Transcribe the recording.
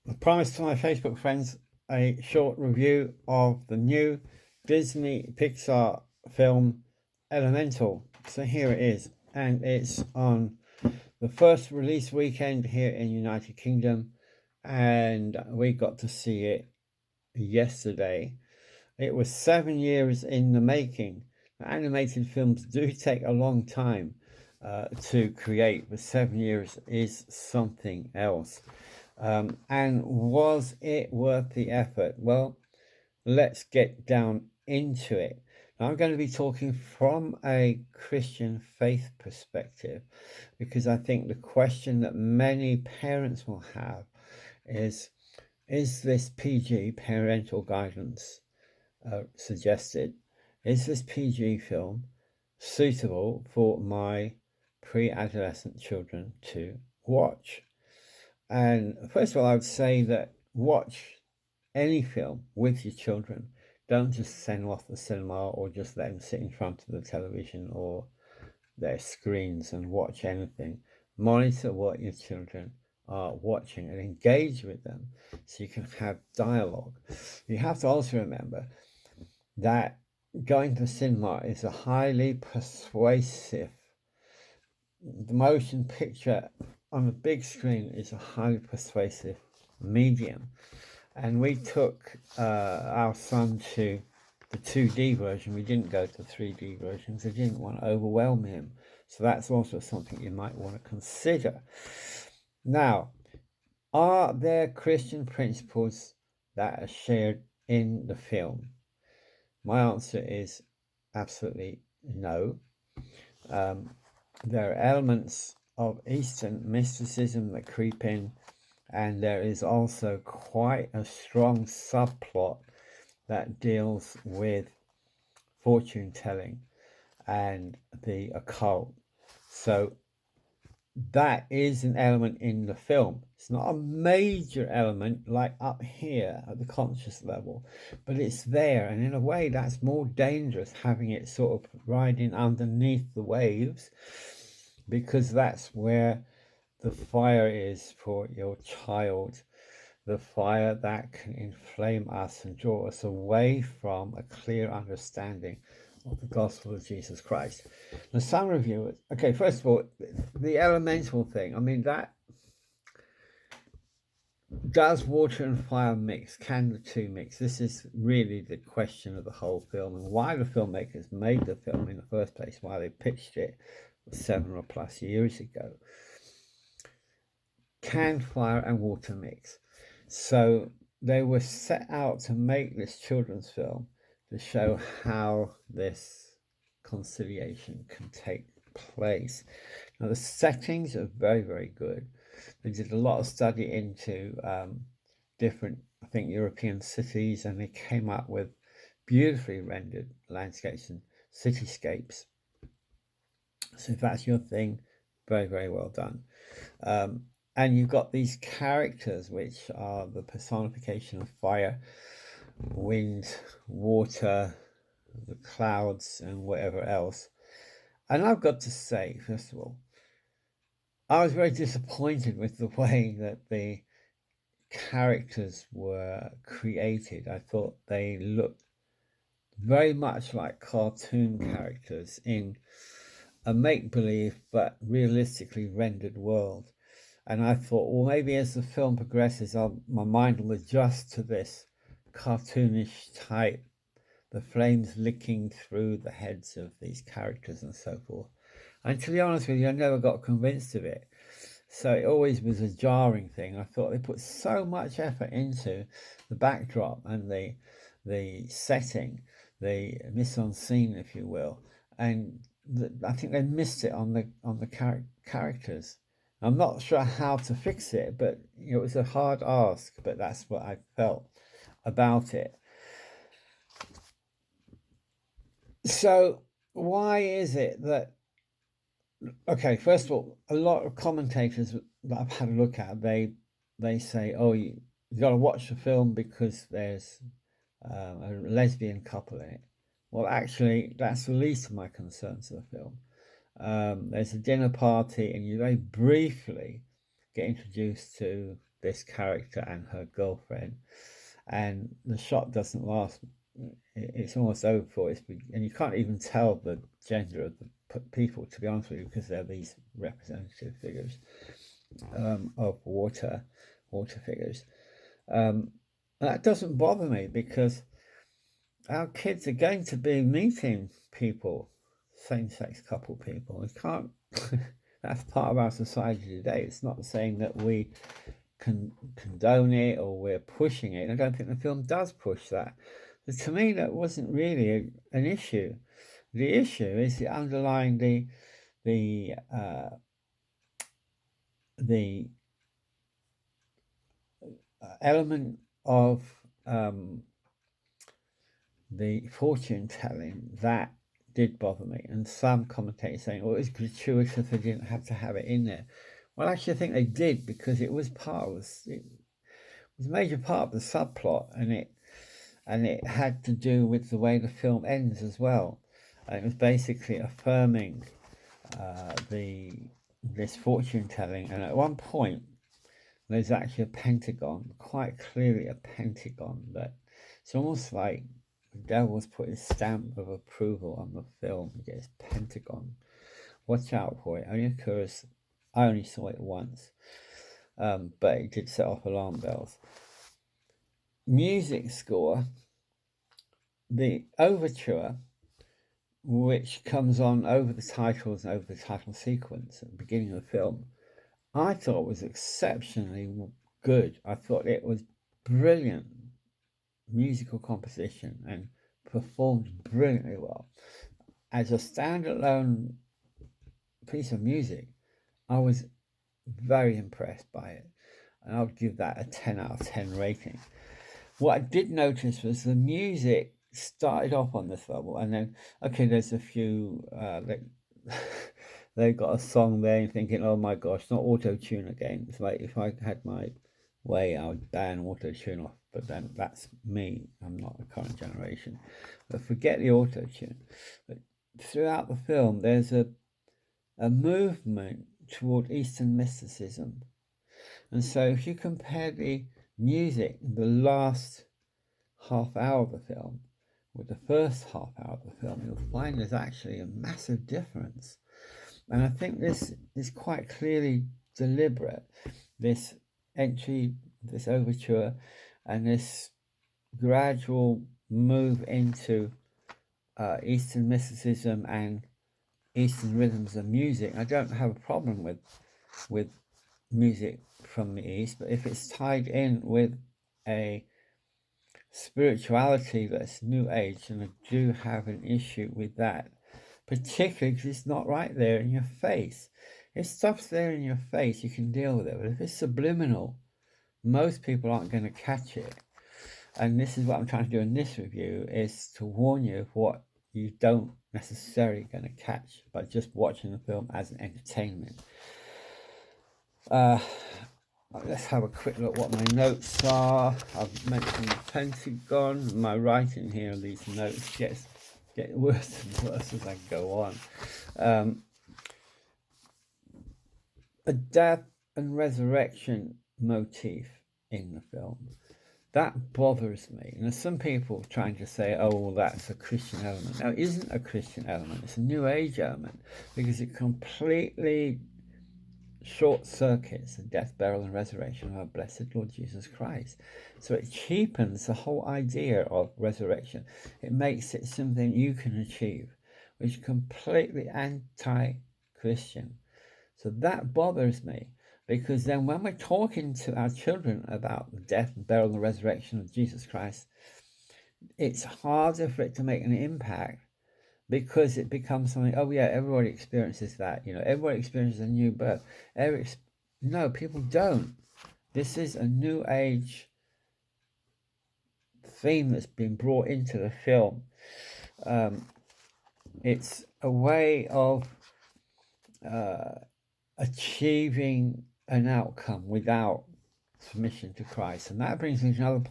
I promised to my Facebook friends a short review of the new Disney Pixar film Elemental. So here it is, and it's on the first release weekend here in United Kingdom, and we got to see it yesterday. It was 7 years in the making. Animated films do take a long time to create, but 7 years is something else. And was it worth the effort? Well, let's get down into it. Now, I'm going to be talking from a Christian faith perspective because I think the question that many parents will have is this PG, parental guidance suggested, is this PG film suitable for my pre-adolescent children to watch? And first of all, I would say that watch any film with your children. Don't just send them off the cinema or just let them sit in front of the television or their screens and watch anything. Monitor what your children are watching and engage with them so you can have dialogue. You have to also remember that going to the cinema is a highly persuasive, the motion picture on the big screen is a highly persuasive medium. And we took our son to the 2D version. We didn't go to the 3D versions. We didn't want to overwhelm him. So that's also something you might want to consider. Now, are there Christian principles that are shared in the film? My answer is absolutely no. There are elements of Eastern mysticism that creep in, and there is also quite a strong subplot that deals with fortune telling and the occult. So that is an element in the film. It's not a major element like up here at the conscious level, but it's there, and in a way that's more dangerous, having it sort of riding underneath the waves, because that's where the fire is for your child, the fire that can inflame us and draw us away from a clear understanding of the gospel of Jesus Christ. Now, some reviewers, okay, first of all, the elemental thing, I mean, that does water and fire mix? Can the two mix? This is really the question of the whole film, and why the filmmakers made the film in the first place, why they pitched it 7 or plus years ago. Can fire and water mix? So they were set out to make this children's film to show how this conciliation can take place. Now, the settings are very, very good. They did a lot of study into different, I think, European cities, and they came up with beautifully rendered landscapes and cityscapes. So if that's your thing, very, very well done. And you've got these characters which are the personification of fire, wind, water, the clouds, and whatever else. And I've got to say, first of all, I was very disappointed with the way that the characters were created. I thought they looked very much like cartoon characters in a make-believe but realistically rendered world. And I thought, well, maybe as the film progresses, my mind will adjust to this cartoonish type, the flames licking through the heads of these characters and so forth. And to be honest with you, I never got convinced of it. So it always was a jarring thing. I thought they put so much effort into the backdrop and the setting, the mise en scene, if you will, and I think they missed it on the characters. I'm not sure how to fix it, but it was a hard ask, but that's what I felt about it. So why is it that, okay, first of all, a lot of commentators that I've had a look at, they say, oh, you got to watch the film because there's a lesbian couple in it. Well, actually, that's the least of my concerns of the film. There's a dinner party, and you very briefly get introduced to this character and her girlfriend, and the shot doesn't last. It's almost over for it, and you can't even tell the gender of the people, to be honest with you, because they're these representative figures of water figures. That doesn't bother me, because our kids are going to be meeting people, same-sex couple people. We can't. That's part of our society today. It's not saying that we condone it or we're pushing it. I don't think the film does push that. But to me, that wasn't really an issue. The issue is the underlying the element of the fortune telling that did bother me. And some commentators saying, "Oh, it was gratuitous, they didn't have to have it in there." Well, actually, I think they did, because it was a major part of the subplot, and it had to do with the way the film ends as well. And it was basically affirming this fortune telling, and at one point there's actually a pentagon, quite clearly a pentagon, that it's almost like the devil's put his stamp of approval on the film. You get this pentagon. Watch out for it. I only saw it once, but it did set off alarm bells. Music score, the overture, which comes on over the titles and over the title sequence at the beginning of the film, I thought was exceptionally good. I thought it was brilliant musical composition and performed brilliantly well. As a standalone piece of music, I was very impressed by it, and I would give that a 10 out of 10 rating. What I did notice was the music started off on this level, and then, okay, there's a few, they've got a song there, and thinking, oh my gosh, not auto-tune again. It's like, if I had my way, I would ban auto-tune off, but then that's me. I'm not the current generation. But forget the auto-tune. But throughout the film, there's a movement toward Eastern mysticism. And so if you compare the music in the last half hour of the film with the first half hour of the film, you'll find there's actually a massive difference. And I think this is quite clearly deliberate, this entry, this overture, and this gradual move into Eastern mysticism and Eastern rhythms of music. I don't have a problem with music from the East, but if it's tied in with a spirituality that's New Age, and I do have an issue with that, particularly because it's not right there in your face. If stuff's there in your face, you can deal with it, but if it's subliminal, most people aren't going to catch it. And this is what I'm trying to do in this review, is to warn you of what you don't necessarily going to catch by just watching the film as an entertainment. Let's have a quick look what my notes are. I've mentioned the Pentagon. My writing here on these notes gets worse and worse as I go on. A death and resurrection motif in the film, that bothers me. And there's some people trying to say, oh, well, that's a Christian element. No, it isn't a Christian element. It's a New Age element, because it completely short circuits the death, burial, and resurrection of our blessed Lord Jesus Christ. So it cheapens the whole idea of resurrection. It makes it something you can achieve, which is completely anti-Christian. So that bothers me, because then when we're talking to our children about the death, burial, and the resurrection of Jesus Christ, it's harder for it to make an impact, because it becomes something, oh yeah, everybody experiences that, everybody experiences a new birth. No, people don't. This is a New Age theme that's been brought into the film. It's a way of achieving an outcome without submission to Christ. And that brings me to another